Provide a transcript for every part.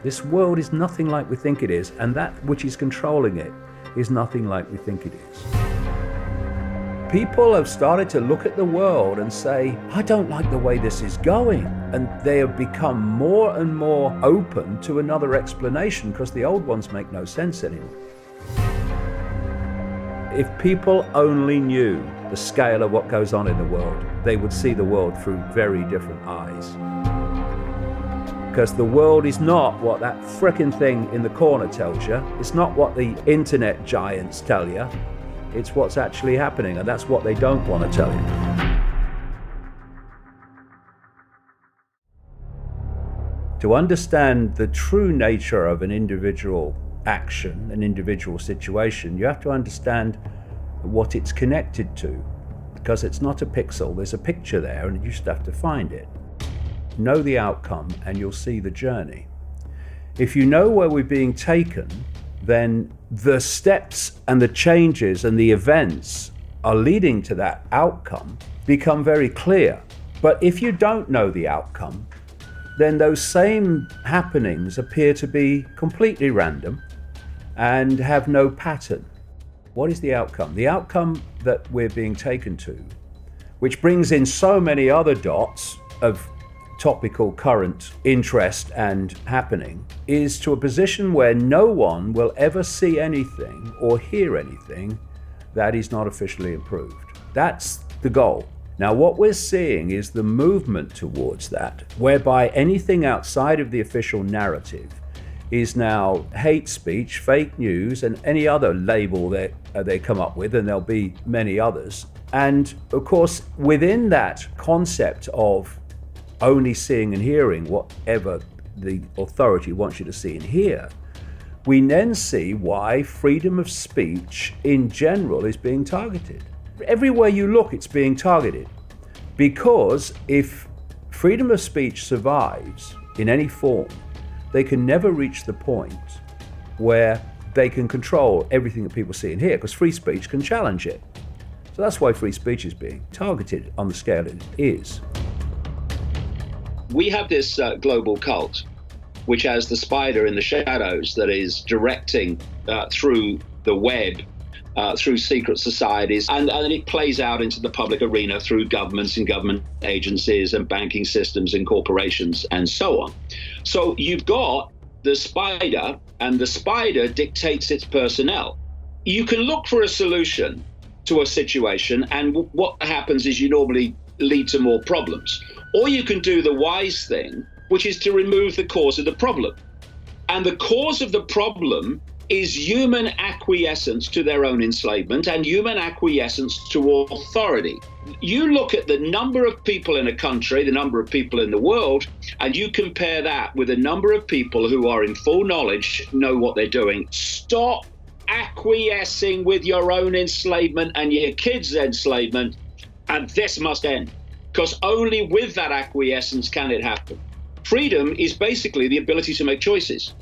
This world is nothing like we think it is, and that which is controlling it is nothing like we think it is. People have started to look at the world and say, I don't like the way this is going. And they have become more and more open to another explanation because the old ones make no sense anymore. If people only knew the scale of what goes on in the world, they would see the world through very different eyes. Because the world is not what that frickin' thing in the corner tells you. It's not what the internet giants tell you. It's what's actually happening, and that's what they don't want to tell you. To understand the true nature of an individual action, an individual situation, you have to understand what it's connected to. Because it's not a pixel, there's a picture there, and you just have to find it. Know the outcome, and you'll see the journey. If you know where we're being taken, then the steps and the changes and the events are leading to that outcome become very clear. But if you don't know the outcome, then those same happenings appear to be completely random and have no pattern. What is the outcome? The outcome that we're being taken to, which brings in so many other dots of topical current interest and happening, is to a position where no one will ever see anything or hear anything that is not officially approved. That's the goal. Now, what we're seeing is the movement towards that, whereby anything outside of the official narrative is now hate speech, fake news, and any other label that they come up with, and there'll be many others. And of course, within that concept of only seeing and hearing whatever the authority wants you to see and hear, we then see why freedom of speech in general is being targeted. Everywhere you look, it's being targeted. Because if freedom of speech survives in any form, they can never reach the point where they can control everything that people see and hear, because free speech can challenge it. So that's why free speech is being targeted on the scale it is. We have this global cult, which has the spider in the shadows that is directing through the web, through secret societies, and it plays out into the public arena through governments and government agencies and banking systems and corporations and so on. So you've got the spider, and the spider dictates its personnel. You can look for a solution to a situation, and what happens is you normally lead to more problems. Or you can do the wise thing, which is to remove the cause of the problem. And the cause of the problem is human acquiescence to their own enslavement and human acquiescence to authority. You look at the number of people in a country, the number of people in the world, and you compare that with the number of people who are in full knowledge, know what they're doing. Stop acquiescing with your own enslavement and your kids' enslavement, and this must end. Because only with that acquiescence can it happen. Freedom is basically the ability to make choices.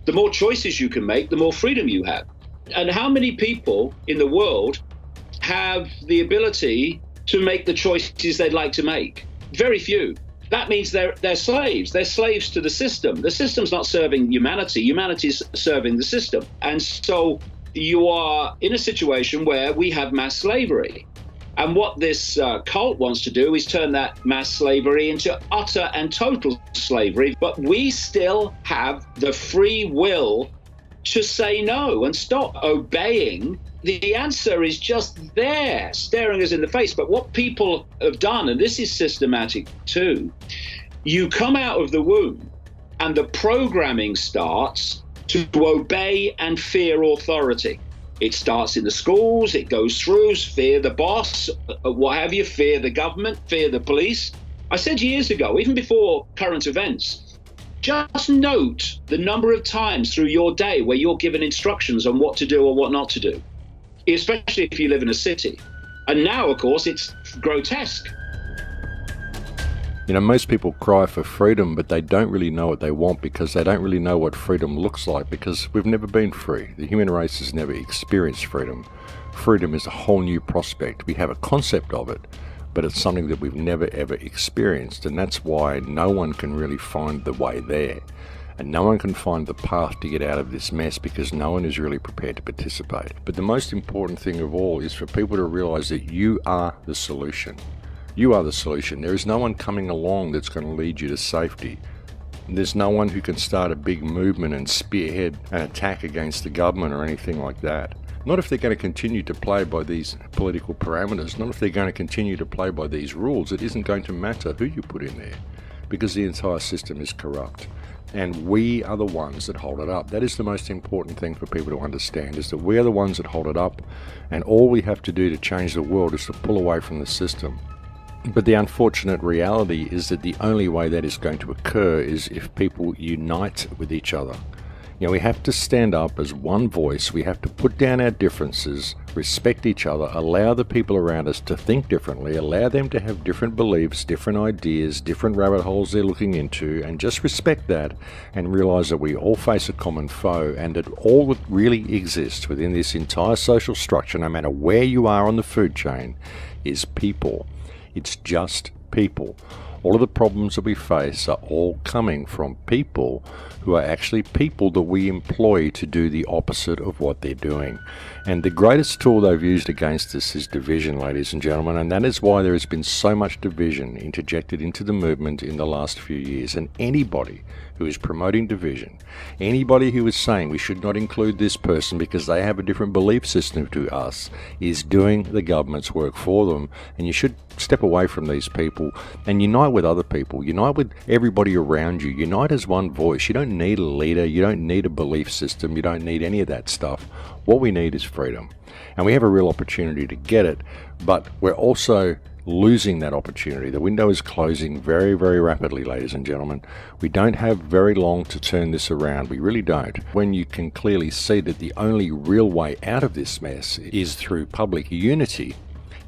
The more choices you can make, the more freedom you have. And how many people in the world have the ability to make the choices they'd like to make? Very few. That means they're slaves. They're slaves to the system. The system's not serving humanity. Humanity's serving the system. And so you are in a situation where we have mass slavery. And what this cult wants to do is turn that mass slavery into utter and total slavery. But we still have the free will to say no and stop obeying. The answer is just there, staring us in the face. But what people have done, and this is systematic too, you come out of the womb and the programming starts to obey and fear authority. It starts in the schools, it goes through, fear the boss, what have you, fear the government, fear the police. I said years ago, even before current events, just note the number of times through your day where you're given instructions on what to do or what not to do, especially if you live in a city. And now, of course, it's grotesque. You know, most people cry for freedom, but they don't really know what they want because they don't really know what freedom looks like, because we've never been free. The human race has never experienced freedom. Freedom is a whole new prospect. We have a concept of it, but it's something that we've never ever experienced, and that's why no one can really find the way there. And no one can find the path to get out of this mess because no one is really prepared to participate. But the most important thing of all is for people to realize that you are the solution. You are the solution. There is no one coming along that's going to lead you to safety. There's no one who can start a big movement and spearhead an attack against the government or anything like that. Not if they're going to continue to play by these political parameters. Not if they're going to continue to play by these rules. It isn't going to matter who you put in there because the entire system is corrupt. And we are the ones that hold it up. That is the most important thing for people to understand, is that we are the ones that hold it up, and all we have to do to change the world is to pull away from the system. But the unfortunate reality is that the only way that is going to occur is if people unite with each other. You know, we have to stand up as one voice. We have to put down our differences, respect each other, allow the people around us to think differently, allow them to have different beliefs, different ideas, different rabbit holes they're looking into, and just respect that and realize that we all face a common foe and that all that really exists within this entire social structure, no matter where you are on the food chain, is people. It's just people. All of the problems that we face are all coming from people who are actually people that we employ to do the opposite of what they're doing. And the greatest tool they've used against us is division, ladies and gentlemen, and that is why there has been so much division interjected into the movement in the last few years. And anybody who is promoting division, anybody who is saying we should not include this person because they have a different belief system to us, is doing the government's work for them. And you should step away from these people and unite with other people, unite with everybody around you, unite as one voice. You don't need a leader, you don't need a belief system, you don't need any of that stuff. What we need is freedom, and we have a real opportunity to get it, but we're also losing that opportunity. The window is closing very, very rapidly, ladies and gentlemen. We don't have very long to turn this around. We really don't. When you can clearly see that the only real way out of this mess is through public unity,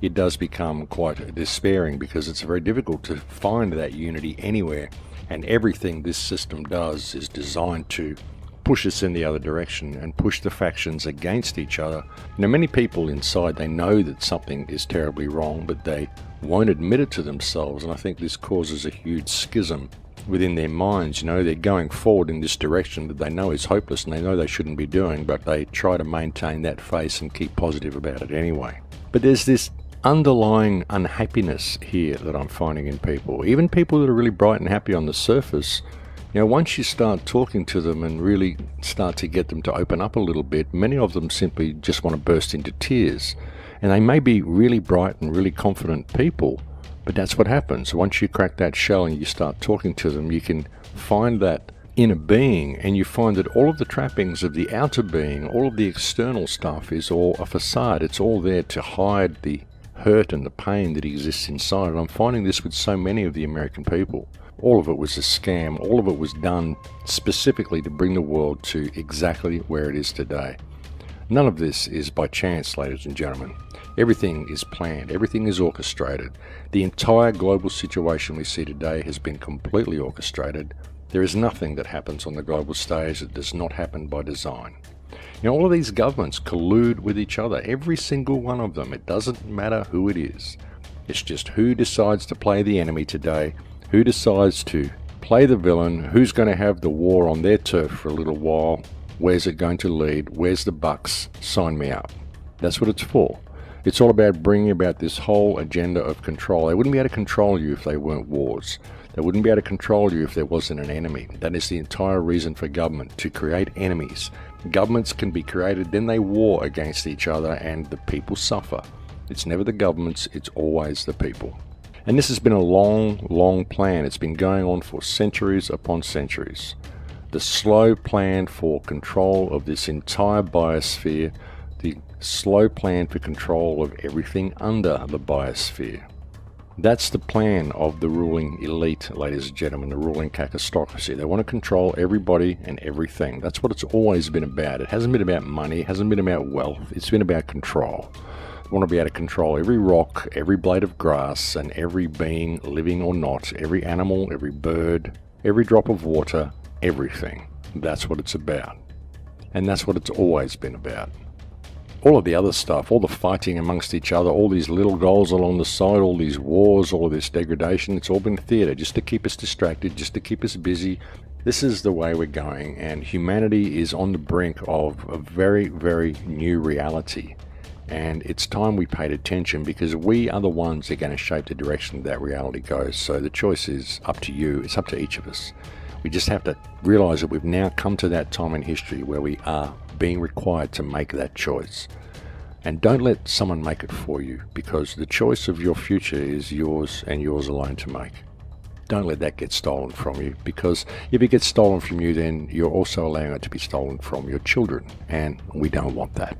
it does become quite despairing because it's very difficult to find that unity anywhere, and everything this system does is designed to push us in the other direction and push the factions against each other. Now, many people inside, they know that something is terribly wrong, but they won't admit it to themselves, and I think this causes a huge schism within their minds. You know, they're going forward in this direction that they know is hopeless and they know they shouldn't be doing, but they try to maintain that face and keep positive about it anyway. But there's this underlying unhappiness here that I'm finding in people, even people that are really bright and happy on the surface. You know, once you start talking to them and really start to get them to open up a little bit, many of them simply just want to burst into tears. And they may be really bright and really confident people, but that's what happens. Once you crack that shell and you start talking to them, you can find that inner being, and you find that all of the trappings of the outer being, all of the external stuff is all a facade. It's all there to hide the hurt and the pain that exists inside. And I'm finding this with so many of the American people. All of it was a scam. All of it was done specifically to bring the world to exactly where it is today. None of this is by chance, ladies and gentlemen. Everything is planned. Everything is orchestrated. The entire global situation we see today has been completely orchestrated. There is nothing that happens on the global stage that does not happen by design. You know, all of these governments collude with each other, every single one of them. It doesn't matter who it is. It's just who decides to play the enemy today, who decides to play the villain, who's going to have the war on their turf for a little while, where's it going to lead, where's the bucks, sign me up. That's what it's for. It's all about bringing about this whole agenda of control. They wouldn't be able to control you if they weren't wars. They wouldn't be able to control you if there wasn't an enemy. That is the entire reason for government, to create enemies. Governments can be created, then they war against each other and the people suffer. It's never the governments, it's always the people. And this has been a long, long plan. It's been going on for centuries upon centuries. The slow plan for control of this entire biosphere, the slow plan for control of everything under the biosphere. That's the plan of the ruling elite, ladies and gentlemen, the ruling kakistocracy. They want to control everybody and everything. That's what it's always been about. It hasn't been about money, it hasn't been about wealth, it's been about control. They want to be able to control every rock, every blade of grass, and every being, living or not, every animal, every bird, every drop of water, everything. That's what it's about. And that's what it's always been about. All of the other stuff, all the fighting amongst each other, all these little goals along the side, all these wars, all of this degradation, it's all been theatre just to keep us distracted, just to keep us busy, This is the way we're going, and humanity is on the brink of a very, very new reality. And it's time we paid attention, because we are the ones that are going to shape the direction that reality goes. So the choice is up to you. It's up to each of us. We just have to realize that we've now come to that time in history where we are being required to make that choice. And don't let someone make it for you, because the choice of your future is yours and yours alone to make. Don't let that get stolen from you, because if it gets stolen from you, then you're also allowing it to be stolen from your children, and we don't want that.